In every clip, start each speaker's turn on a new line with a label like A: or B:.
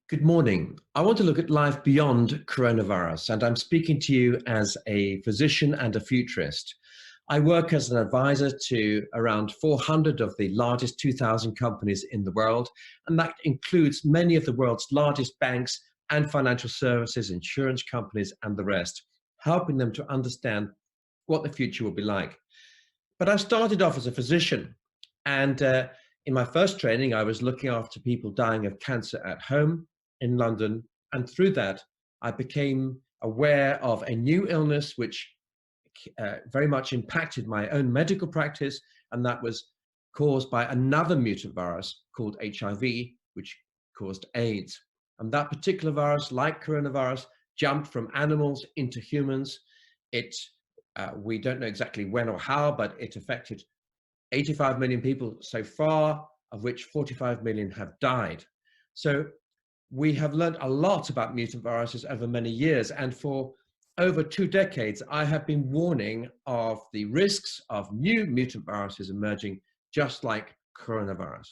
A: Good morning. I want to look at life beyond coronavirus, and I'm speaking to you as a physician and a futurist. I work as an advisor to around 400 of the largest 2,000 companies in the world, and that includes many of the world's largest banks and financial services, insurance companies, and the rest, helping them to understand what the future will be like. But I started off as a physician, and in my first training, I was looking after people dying of cancer at home in London. And through that, I became aware of a new illness which very much impacted my own medical practice, and that was caused by another mutant virus called HIV, which caused AIDS. And that particular virus, like coronavirus, jumped from animals into humans. We don't know exactly when or how, but it affected 85 million people so far, of which 45 million have died. So we have learned a lot about mutant viruses over many years, and for over 2 decades, I have been warning of the risks of new mutant viruses emerging, just like coronavirus.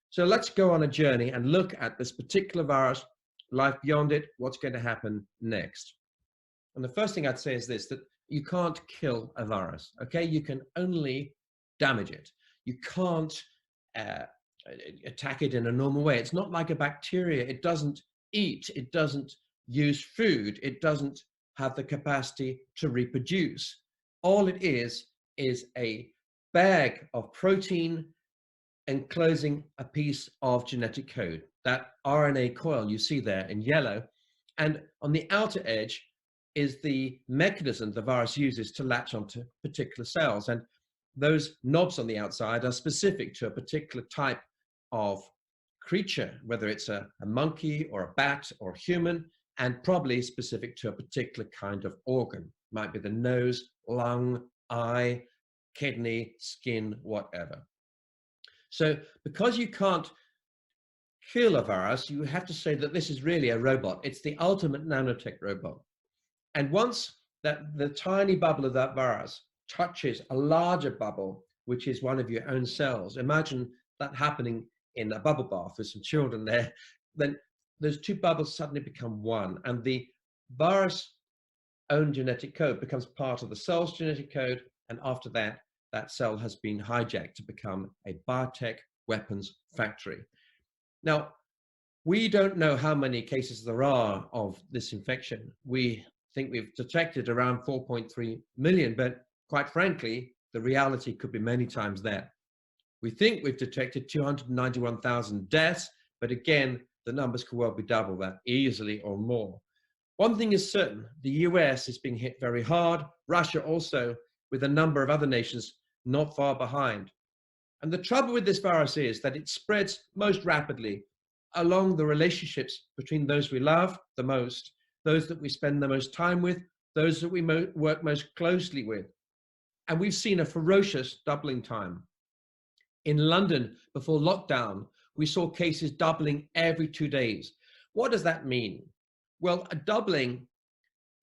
A: So let's go on a journey and look at this particular virus, life beyond it, what's going to happen next. And the first thing I'd say is this, that you can't kill a virus, okay? You can only damage it. You can't attack it in a normal way. It's not like a bacteria. It doesn't eat. It doesn't use food. It doesn't have the capacity to reproduce. All it is a bag of protein enclosing a piece of genetic code, that RNA coil you see there in yellow. And on the outer edge is the mechanism the virus uses to latch onto particular cells. And those knobs on the outside are specific to a particular type of creature, whether it's a monkey or a bat or a human, and probably specific to a particular kind of organ. Might be the nose, lung, eye, kidney, skin, whatever. So because you can't kill a virus, you have to say that this is really a robot. It's the ultimate nanotech robot. And once that the tiny bubble of that virus touches a larger bubble, which is one of your own cells, imagine that happening in a bubble bath with some children there, then those two bubbles suddenly become one, and the virus own genetic code becomes part of the cell's genetic code, and after that, that cell has been hijacked to become a biotech weapons factory. Now, we don't know how many cases there are of this infection. We think we've detected around 4.3 million, but quite frankly, the reality could be many times that. We think we've detected 291,000 deaths, but again, the numbers could well be double that, easily or more. One thing is certain, the US is being hit very hard, Russia also, with a number of other nations not far behind. And the trouble with this virus is that it spreads most rapidly along the relationships between those we love the most, those that we spend the most time with, those that we work most closely with. And we've seen a ferocious doubling time. In London, before lockdown, we saw cases doubling every 2 days. What does that mean? Well, a doubling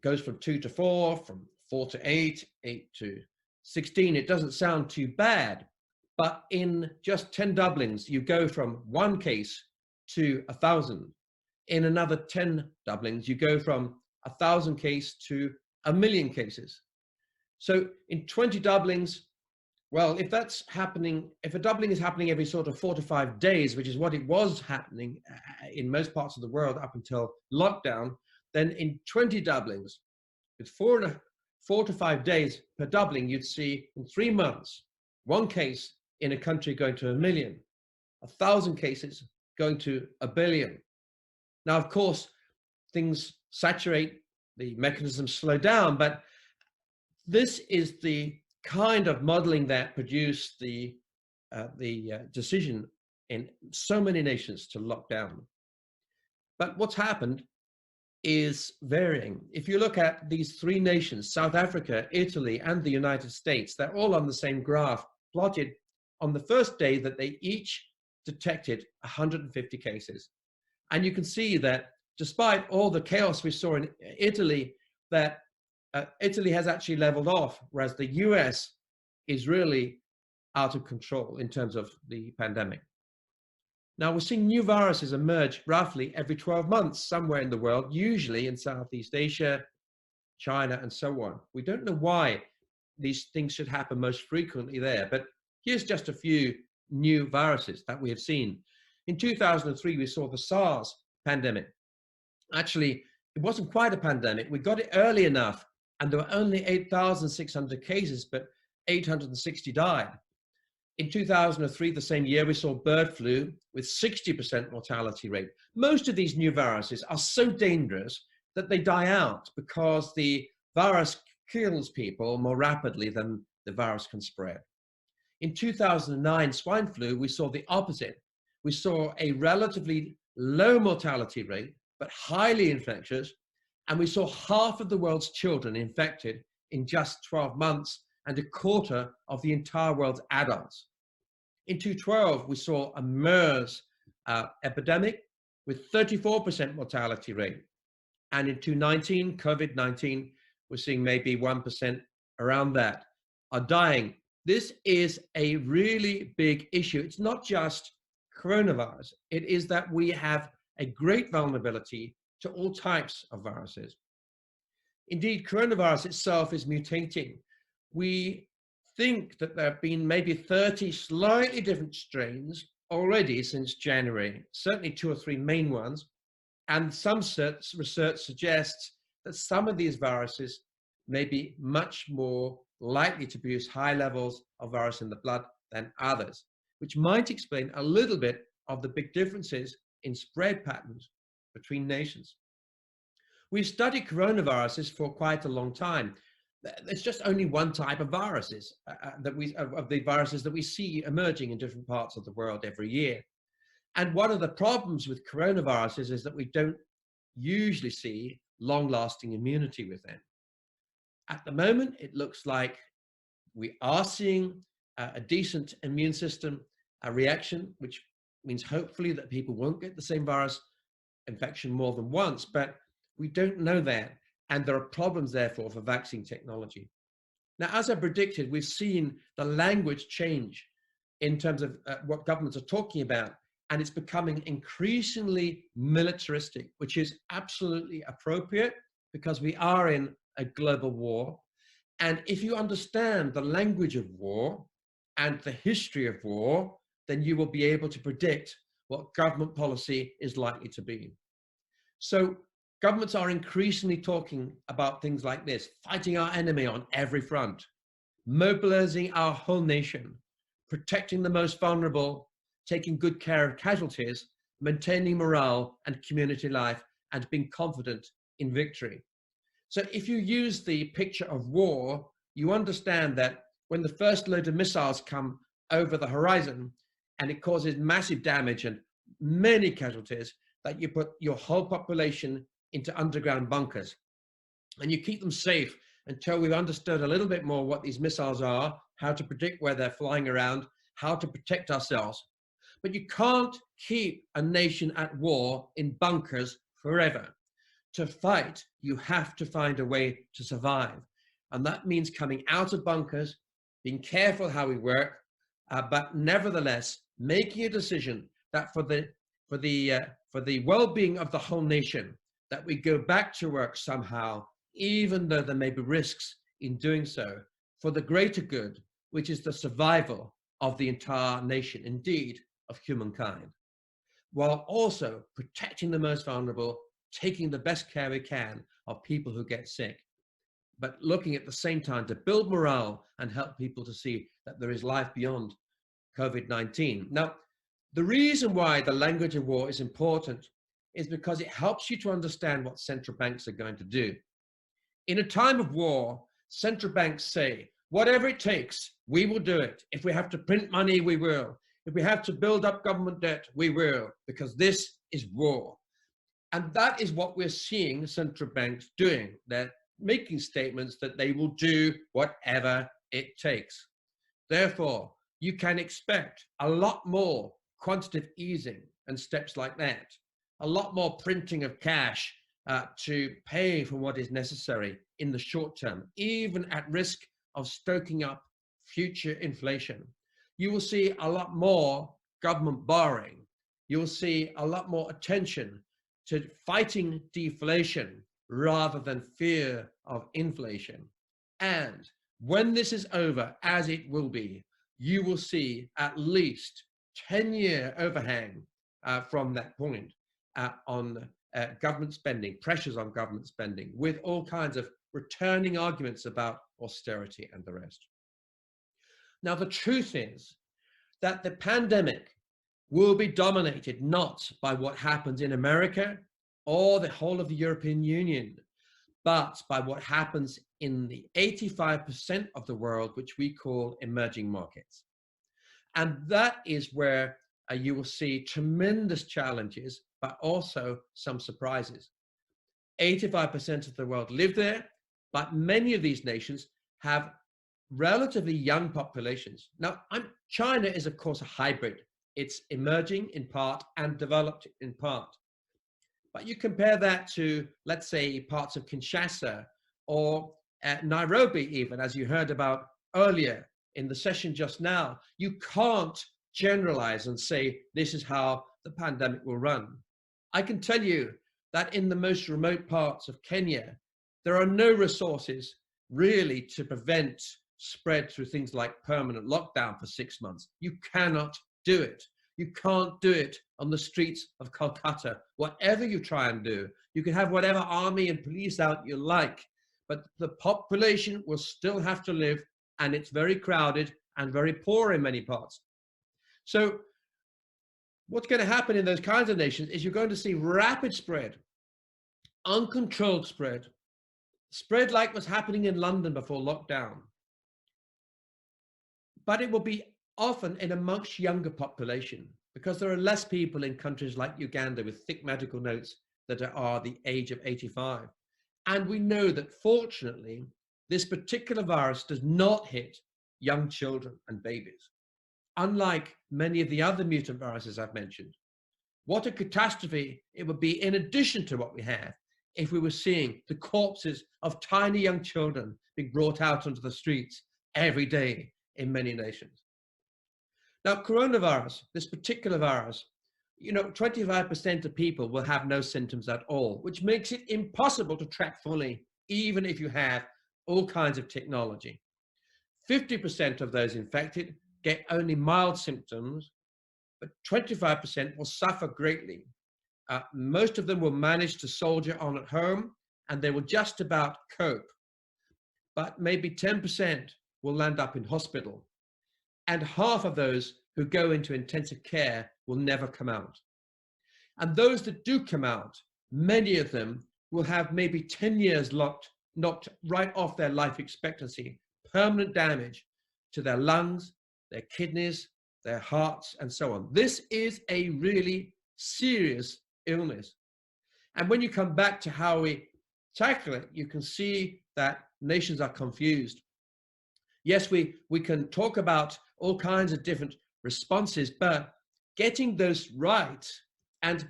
A: goes from 2 to 4, from 4 to 8, 8 to 16. It doesn't sound too bad, but in just 10 doublings, you go from 1 case to 1,000. In another 10 doublings, you go from 1,000 cases to 1,000,000 cases. So in 20 doublings, well, if that's happening, if a doubling is happening every sort of 4 to 5 days, which is what it was happening in most parts of the world up until lockdown, then in 20 doublings, with 4 to 5 days per doubling, you'd see in 3 months, 1 case in a country going to 1,000,000, 1,000 cases going to 1,000,000,000. Now, of course, things saturate, the mechanisms slow down, but this is the kind of modeling that produced the decision in so many nations to lock down. But what's happened is varying. If you look at these 3 nations, South Africa, Italy, and the United States, they're all on the same graph, plotted on the first day that they each detected 150 cases. And you can see that despite all the chaos we saw in Italy, that Italy has actually leveled off, whereas the US is really out of control in terms of the pandemic. Now we're seeing new viruses emerge roughly every 12 months somewhere in the world, usually in Southeast Asia, China, and so on. We don't know why these things should happen most frequently there, but here's just a few new viruses that we have seen. In 2003, we saw the SARS pandemic. Actually, it wasn't quite a pandemic. We got it early enough, and there were only 8,600 cases, but 860 died. In 2003, the same year, we saw bird flu with 60% mortality rate. Most of these new viruses are so dangerous that they die out because the virus kills people more rapidly than the virus can spread. In 2009, swine flu, we saw the opposite. We saw a relatively low mortality rate, but highly infectious, and we saw half of the world's children infected in just 12 months and a quarter of the entire world's adults. In 2012, we saw a MERS epidemic with 34% mortality rate. And in 2019, COVID-19, we're seeing maybe 1% around that are dying. This is a really big issue. It's not just coronavirus. It is that we have a great vulnerability to all types of viruses. Indeed, coronavirus itself is mutating. We think that there have been maybe 30 slightly different strains already since January, certainly 2 or 3 main ones. And some research suggests that some of these viruses may be much more likely to produce high levels of virus in the blood than others, which might explain a little bit of the big differences in spread patterns between nations. We've studied coronaviruses for quite a long time. There's just only one type of viruses of the viruses that we see emerging in different parts of the world every year. And one of the problems with coronaviruses is that we don't usually see long-lasting immunity with them. At the moment, it looks like we are seeing a decent immune system reaction, which means hopefully that people won't get the same virus infection more than once, but we don't know that. And there are problems, therefore, for vaccine technology. Now, as I predicted, we've seen the language change in terms of what governments are talking about, and it's becoming increasingly militaristic, which is absolutely appropriate because we are in a global war. And if you understand the language of war and the history of war, then you will be able to predict what government policy is likely to be. So governments are increasingly talking about things like this: fighting our enemy on every front, mobilizing our whole nation, protecting the most vulnerable, taking good care of casualties, maintaining morale and community life, and being confident in victory. So if you use the picture of war, you understand that when the first load of missiles come over the horizon and it causes massive damage and many casualties, that you put your whole population into underground bunkers and you keep them safe until we've understood a little bit more what these missiles are, how to predict where they're flying around, how to protect ourselves. But you can't keep a nation at war in bunkers forever. To fight, you have to find a way to survive. And that means coming out of bunkers, being careful how we work, but nevertheless, making a decision that for the well-being of the whole nation, that we go back to work somehow, even though there may be risks in doing so, for the greater good, which is the survival of the entire nation, indeed, of humankind, while also protecting the most vulnerable, taking the best care we can of people who get sick, but looking at the same time to build morale and help people to see that there is life beyond COVID-19. Now, the reason why the language of war is important is because it helps you to understand what central banks are going to do. In a time of war, central banks say, whatever it takes, we will do it. If we have to print money, we will. If we have to build up government debt, we will, because this is war. And that is what we're seeing central banks doing. They're making statements that they will do whatever it takes. Therefore, you can expect a lot more quantitative easing and steps like that, a lot more printing of cash to pay for what is necessary in the short term, even at risk of stoking up future inflation. You will see a lot more government borrowing, you'll see a lot more attention to fighting deflation rather than fear of inflation. And when this is over, as it will be, you will see at least 10-year overhang from that point on government spending, pressures on government spending, with all kinds of returning arguments about austerity and the rest. Now, the truth is that the pandemic will be dominated not by what happens in America or the whole of the European Union, but by what happens in the 85% of the world, which we call emerging markets. And that is where you will see tremendous challenges, but also some surprises. 85% of the world live there, but many of these nations have relatively young populations. Now, China is, of course, a hybrid. It's emerging in part and developed in part. But you compare that to, let's say, parts of Kinshasa or Nairobi even, as you heard about earlier in the session just now, you can't generalize and say this is how the pandemic will run. I can tell you that in the most remote parts of Kenya, there are no resources really to prevent spread through things like permanent lockdown for 6 months. You cannot do it. You can't do it on the streets of Calcutta. Whatever you try and do, you can have whatever army and police out you like, but the population will still have to live, and it's very crowded and very poor in many parts. So what's going to happen in those kinds of nations is you're going to see rapid spread, uncontrolled spread like what's happening in London before lockdown. But it will be often in a much younger population, because there are less people in countries like Uganda with thick medical notes that are the age of 85. And we know that fortunately, this particular virus does not hit young children and babies, unlike many of the other mutant viruses I've mentioned. What a catastrophe it would be, in addition to what we have, if we were seeing the corpses of tiny young children being brought out onto the streets every day in many nations. Now, coronavirus, this particular virus, 25% of people will have no symptoms at all, which makes it impossible to track fully, even if you have all kinds of technology. 50% of those infected get only mild symptoms, but 25% will suffer greatly. Most of them will manage to soldier on at home, and they will just about cope. But maybe 10% will land up in hospital. And half of those who go into intensive care will never come out. And those that do come out, many of them will have maybe 10 years knocked right off their life expectancy, permanent damage to their lungs, their kidneys, their hearts, and so on. This is a really serious illness. And when you come back to how we tackle it, you can see that nations are confused. Yes, we can talk about all kinds of different responses, but getting those right and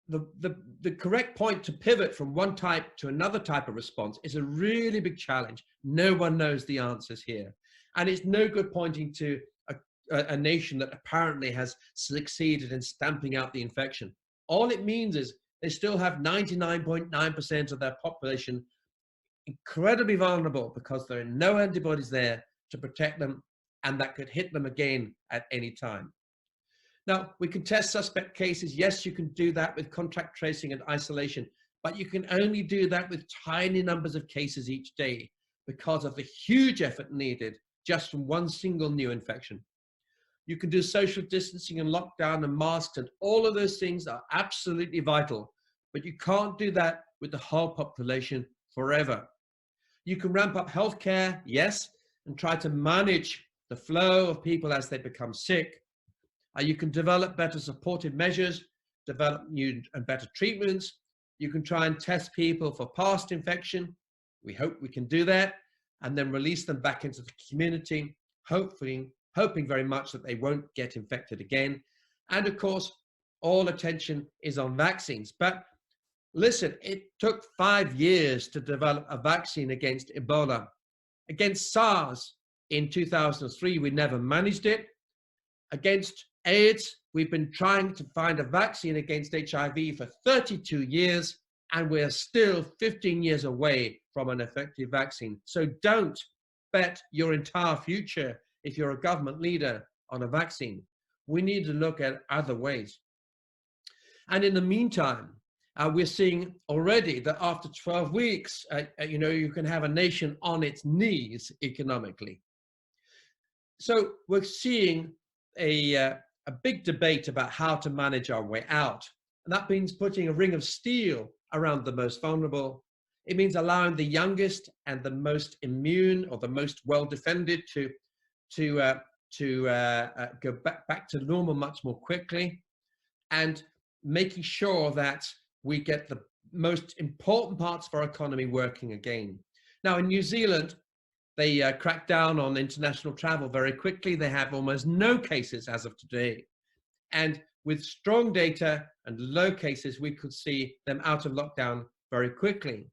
A: the correct point to pivot from one type to another type of response is a really big challenge. No one knows the answers here. And it's no good pointing to a nation that apparently has succeeded in stamping out the infection. All it means is they still have 99.9% of their population incredibly vulnerable because there are no antibodies there to protect them, and that could hit them again at any time. Now, we can test suspect cases. Yes, you can do that with contact tracing and isolation, but you can only do that with tiny numbers of cases each day because of the huge effort needed just from one single new infection. You can do social distancing and lockdown and masks, and all of those things are absolutely vital, but you can't do that with the whole population forever. You can ramp up healthcare, yes, and try to manage the flow of people as they become sick. You can develop better supportive measures, develop new and better treatments. You can try and test people for past infection. We hope we can do that, and then release them back into the community, hoping very much that they won't get infected again. And of course, all attention is on vaccines. But listen, it took 5 years to develop a vaccine against Ebola. Against SARS in 2003, we never managed it. Against AIDS, we've been trying to find a vaccine against HIV for 32 years, and we're still 15 years away from an effective vaccine. So don't bet your entire future, if you're a government leader, on a vaccine. We need to look at other ways. And in the meantime, we're seeing already that after 12 weeks, you can have a nation on its knees economically. So we're seeing a big debate about how to manage our way out. And that means putting a ring of steel around the most vulnerable. It means allowing the youngest and the most immune or the most well-defended to go back to normal much more quickly, and making sure that we get the most important parts of our economy working again. Now, in New Zealand, they cracked down on international travel very quickly. They have almost no cases as of today. And with strong data and low cases, we could see them out of lockdown very quickly.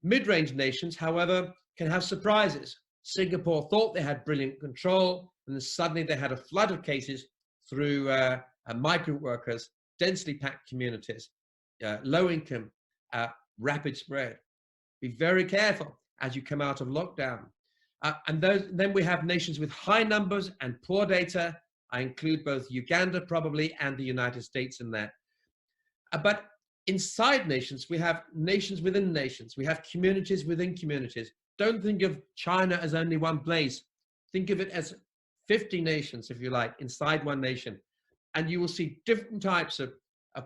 A: Mid-range nations, however, can have surprises. Singapore thought they had brilliant control, and then suddenly they had a flood of cases through migrant workers, densely packed communities, low income, rapid spread. Be very careful as you come out of lockdown. Then we have nations with high numbers and poor data. I include both Uganda probably and the United States in there. But inside nations, we have nations within nations. We have communities within communities. Don't think of China as only one place. Think of it as 50 nations, if you like, inside one nation. And you will see different types of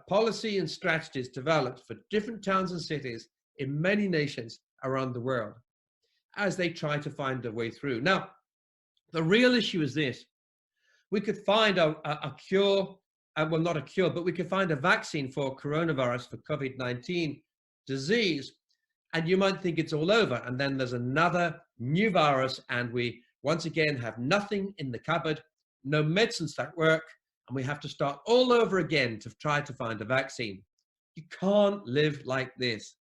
A: policy and strategies developed for different towns and cities in many nations around the world as they try to find a way through. Now, the real issue is this. We could find a cure, well, not a cure, but we could find a vaccine for coronavirus, for COVID-19 disease, and you might think it's all over. And then there's another new virus, and we once again have nothing in the cupboard, no medicines that work, and we have to start all over again to try to find a vaccine. You can't live like this.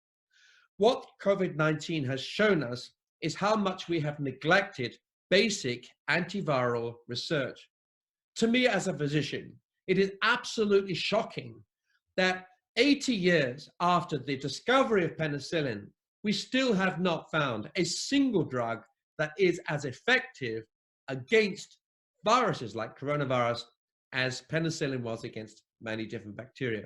A: What COVID-19 has shown us is how much we have neglected basic antiviral research. To me, as a physician, it is absolutely shocking that 80 years after the discovery of penicillin, we still have not found a single drug that is as effective against viruses like coronavirus as penicillin was against many different bacteria.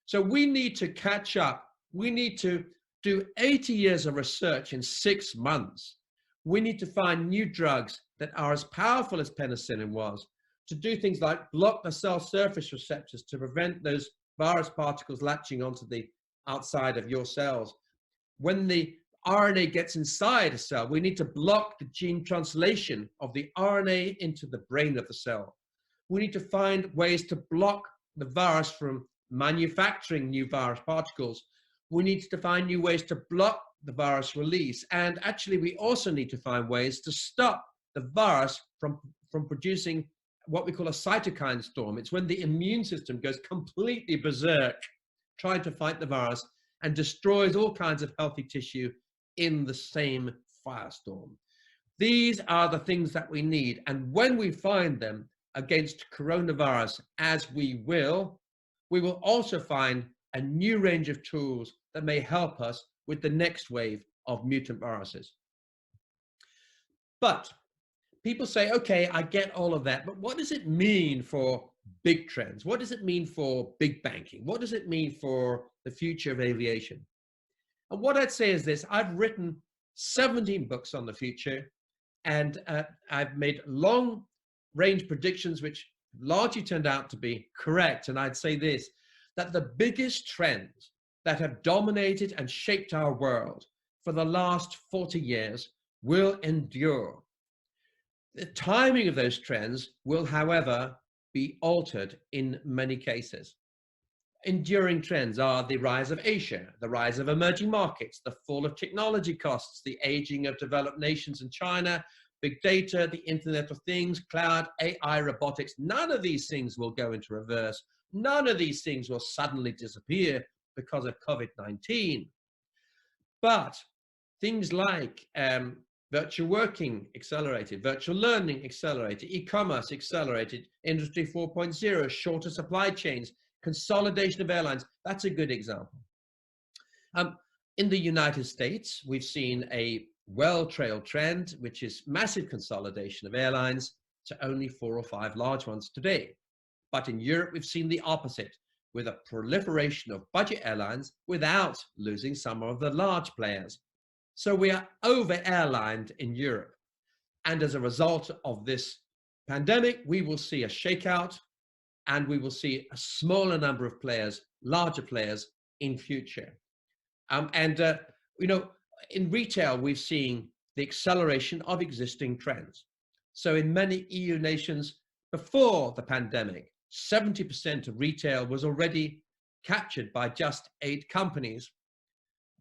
A: So we need to catch up. We need to do 80 years of research in 6 months. We need to find new drugs that are as powerful as penicillin was, to do things like block the cell surface receptors to prevent those virus particles latching onto the outside of your cells. When the RNA gets inside a cell, we need to block the gene translation of the RNA into the brain of the cell. We need to find ways to block the virus from manufacturing new virus particles. We need to find new ways to block the virus release. And actually, we also need to find ways to stop the virus from producing what we call a cytokine storm. It's when the immune system goes completely berserk trying to fight the virus and destroys all kinds of healthy tissue in the same firestorm. These are the things that we need. And when we find them against coronavirus, as we will also find a new range of tools that may help us with the next wave of mutant viruses. But people say, okay, I get all of that, but what does it mean for big trends? What does it mean for big banking? What does it mean for the future of aviation? And what I'd say is this: I've written 17 books on the future, and I've made long-range predictions which largely turned out to be correct. And I'd say this, that the biggest trends that have dominated and shaped our world for the last 40 years will endure. The timing of those trends will, however, be altered in many cases. Enduring trends are the rise of Asia, the rise of emerging markets, the fall of technology costs, the aging of developed nations in China, big data, the Internet of Things, cloud, AI, robotics. None of these things will go into reverse. None of these things will suddenly disappear because of COVID-19. But things like the virtual working accelerated, virtual learning accelerated, e-commerce accelerated, Industry 4.0, shorter supply chains, consolidation of airlines. That's a good example. In the United States, we've seen a well-trailed trend, which is massive consolidation of airlines to only 4 or 5 large ones today. But in Europe, we've seen the opposite, with a proliferation of budget airlines without losing some of the large players. So we are over-airlined in Europe. And as a result of this pandemic, we will see a shakeout, and we will see a smaller number of players, larger players in future. In retail, we've seen the acceleration of existing trends. So in many EU nations before the pandemic, 70% of retail was already captured by just 8 companies.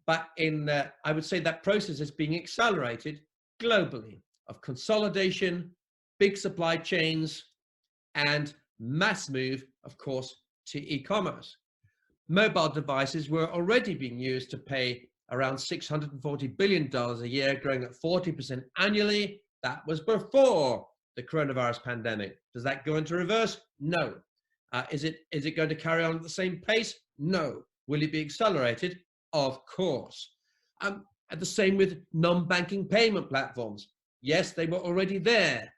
A: But I would say that process is being accelerated globally, of consolidation, big supply chains, and mass move, of course, to e-commerce. Mobile devices were already being used to pay around $640 billion a year, growing at 40% annually. That was before the coronavirus pandemic. Does that go into reverse? No. Is it going to carry on at the same pace? No. Will it be accelerated? Of course. And the same with non-banking payment platforms. Yes, they were already there.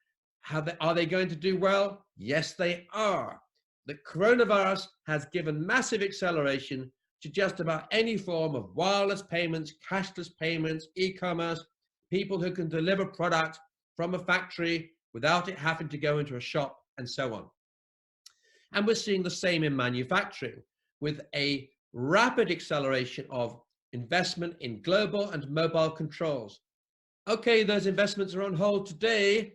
A: Are they going to do well? Yes, they are. The coronavirus has given massive acceleration to just about any form of wireless payments, cashless payments, e-commerce, people who can deliver product from a factory without it having to go into a shop, and so on. And we're seeing the same in manufacturing, with a rapid acceleration of investment in global and mobile controls. Okay, those investments are on hold today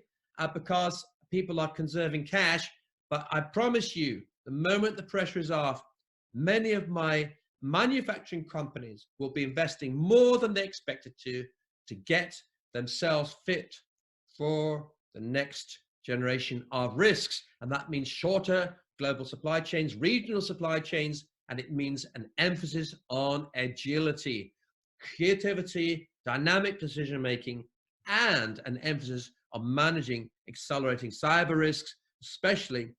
A: because people are conserving cash, but I promise you, the moment the pressure is off, many of my manufacturing companies will be investing more than they expected to get themselves fit for the next generation of risks. And that means shorter global supply chains, regional supply chains, and it means an emphasis on agility, creativity, dynamic decision-making, and an emphasis on managing accelerating cyber risks, especially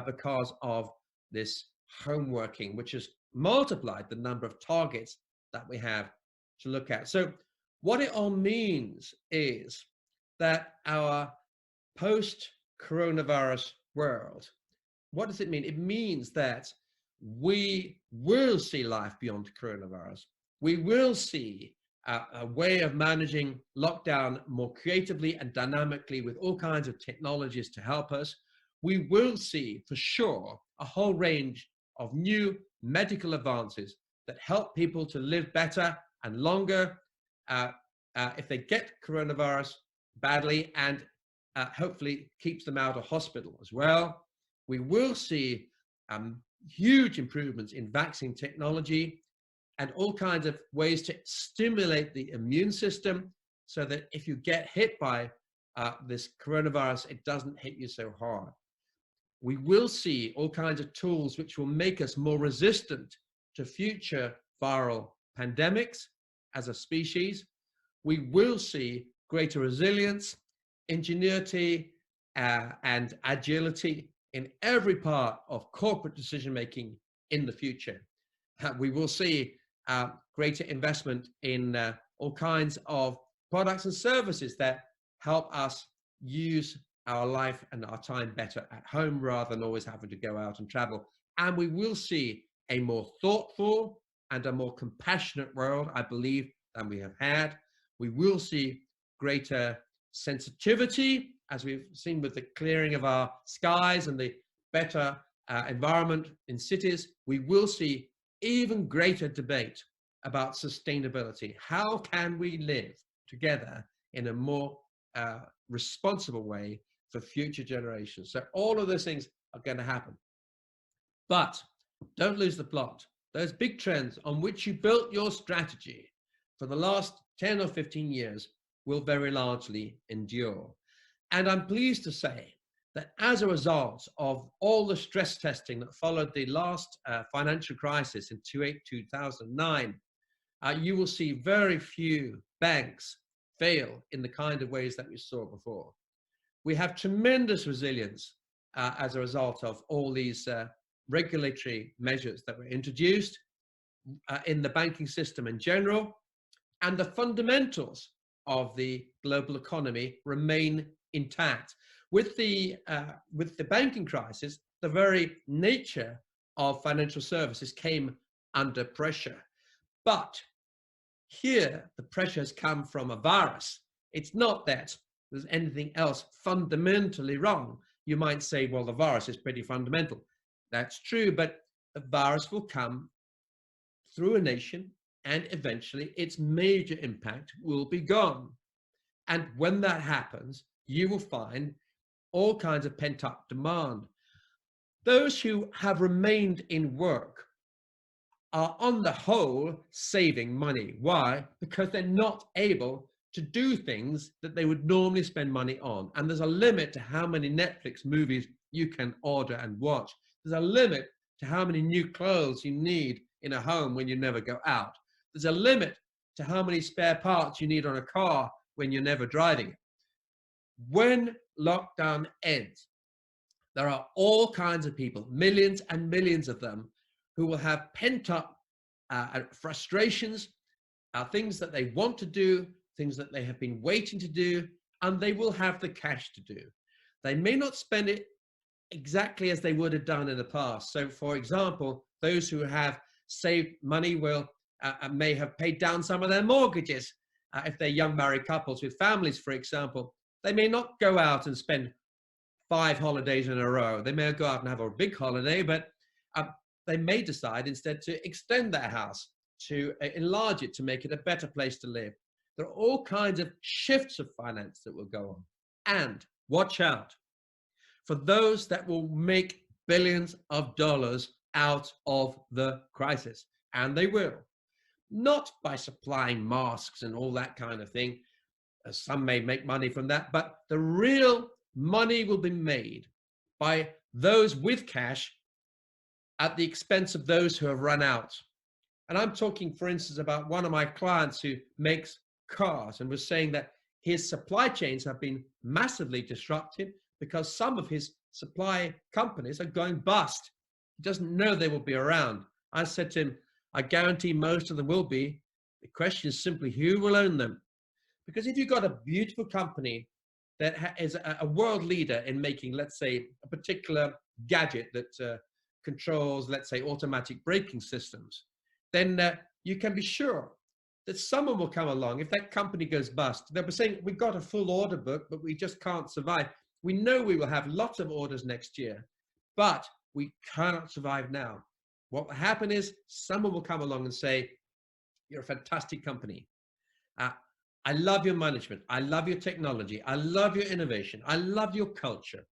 A: because of this home working, which has multiplied the number of targets that we have to look at. So what it all means is that our post-coronavirus world, what does it mean? It means that we will see life beyond coronavirus. We will see a way of managing lockdown more creatively and dynamically with all kinds of technologies to help us. We will see for sure a whole range of new medical advances that help people to live better and longer if they get coronavirus badly, and hopefully keeps them out of hospital as well. We will see huge improvements in vaccine technology and all kinds of ways to stimulate the immune system so that if you get hit by this coronavirus, it doesn't hit you so hard. We will see all kinds of tools which will make us more resistant to future viral pandemics as a species. We will see greater resilience, ingenuity, and agility in every part of corporate decision-making in the future. We will see greater investment in all kinds of products and services that help us use our life and our time better at home rather than always having to go out and travel. And we will see a more thoughtful and a more compassionate world, I believe, than we have had. We will see greater sensitivity, as we've seen with the clearing of our skies and the better environment in cities. We will see even greater debate about sustainability. How can we live together in a more responsible way for future generations? So all of those things are going to happen. But don't lose the plot. Those big trends on which you built your strategy for the last 10 or 15 years will very largely endure. And I'm pleased to say that as a result of all the stress testing that followed the last financial crisis in 2008, 2009, you will see very few banks fail in the kind of ways that we saw before. We have tremendous resilience as a result of all these regulatory measures that were introduced in the banking system in general, and the fundamentals of the global economy remain intact. With the banking crisis, the very nature of financial services came under pressure. But here, the pressure has come from a virus. It's not that there's anything else fundamentally wrong. You might say, well, the virus is pretty fundamental. That's true, but the virus will come through a nation, and eventually its major impact will be gone. And when that happens, you will find all kinds of pent-up demand. Those who have remained in work are on the whole saving money. Why? Because they're not able to do things that they would normally spend money on. And there's a limit to how many Netflix movies you can order and watch. There's a limit to how many new clothes you need in a home when you never go out. There's a limit to how many spare parts you need on a car when you're never driving it. When lockdown ends, there are all kinds of people, millions and millions of them, who will have pent-up frustrations, things that they want to do, things that they have been waiting to do, and they will have the cash to do. They may not spend it exactly as they would have done in the past. So, for example, those who have saved money will may have paid down some of their mortgages. If they're young married couples with families, for example, they may not go out and spend 5 holidays in a row. They may go out and have a big holiday, but they may decide instead to extend their house, to enlarge it, to make it a better place to live. There are all kinds of shifts of finance that will go on. And watch out for those that will make billions of dollars out of the crisis. And they will. Not by supplying masks and all that kind of thing. Some may make money from that, but the real money will be made by those with cash at the expense of those who have run out. And I'm talking, for instance, about one of my clients who makes cars and was saying that his supply chains have been massively disrupted because some of his supply companies are going bust. He doesn't know they will be around. I said to him, I guarantee most of them will be. The question is simply who will own them? Because if you've got a beautiful company that is a world leader in making, let's say, a particular gadget that controls, let's say, automatic braking systems, then you can be sure that someone will come along. If that company goes bust, they'll be saying, we've got a full order book, but we just can't survive. We know we will have lots of orders next year, but we cannot survive now. What will happen is someone will come along and say, you're a fantastic company. I love your management. I love your technology. I love your innovation. I love your culture.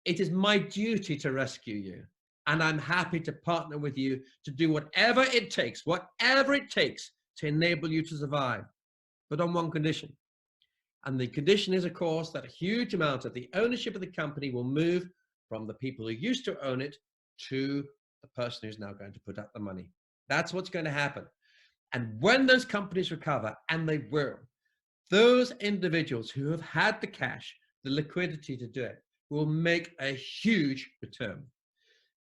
A: It is my duty to rescue you. And I'm happy to partner with you to do whatever it takes to enable you to survive, but on one condition. And the condition is, of course, that a huge amount of the ownership of the company will move from the people who used to own it to the person who's now going to put up the money. That's what's going to happen. And when those companies recover, and they will, those individuals who have had the cash, the liquidity to do it, will make a huge return.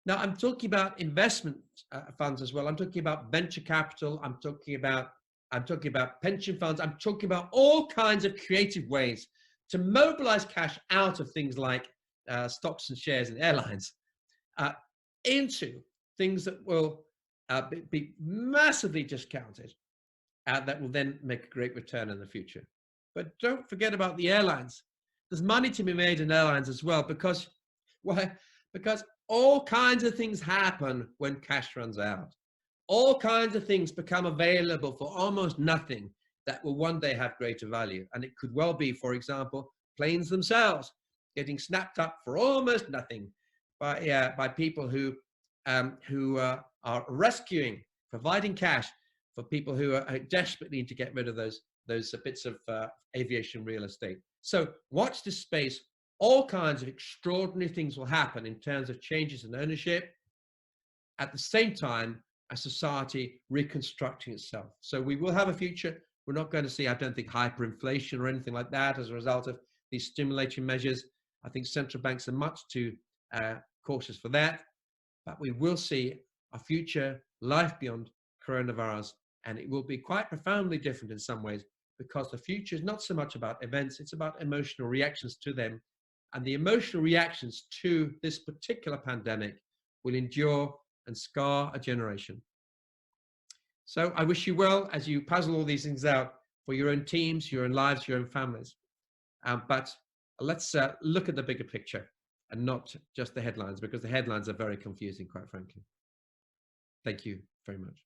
A: Now, I'm talking about investment funds as well. I'm talking about venture capital. I'm talking about pension funds. I'm talking about all kinds of creative ways to mobilize cash out of things like stocks and shares and airlines into things that will be massively discounted that will then make a great return in the future. But don't forget about the airlines. There's money to be made in airlines as well, because why? Because all kinds of things happen when cash runs out. All kinds of things become available for almost nothing that will one day have greater value. And it could well be, for example, planes themselves getting snapped up for almost nothing by people who are rescuing, providing cash for people who are desperately need to get rid of those bits of aviation real estate. So watch this space. All kinds of extraordinary things will happen in terms of changes in ownership. At the same time, a society reconstructing itself. So we will have a future We're not going to see, I don't think, hyperinflation or anything like that as a result of these stimulating measures. I think central banks are much too cautious for that. But we will see a future life beyond coronavirus, and it will be quite profoundly different in some ways, because the future is not so much about events, it's about emotional reactions to them. And the emotional reactions to this particular pandemic will endure and scar a generation. So I wish you well as you puzzle all these things out for your own teams, your own lives, your own families. But let's look at the bigger picture and not just the headlines, because the headlines are very confusing, quite frankly. Thank you very much.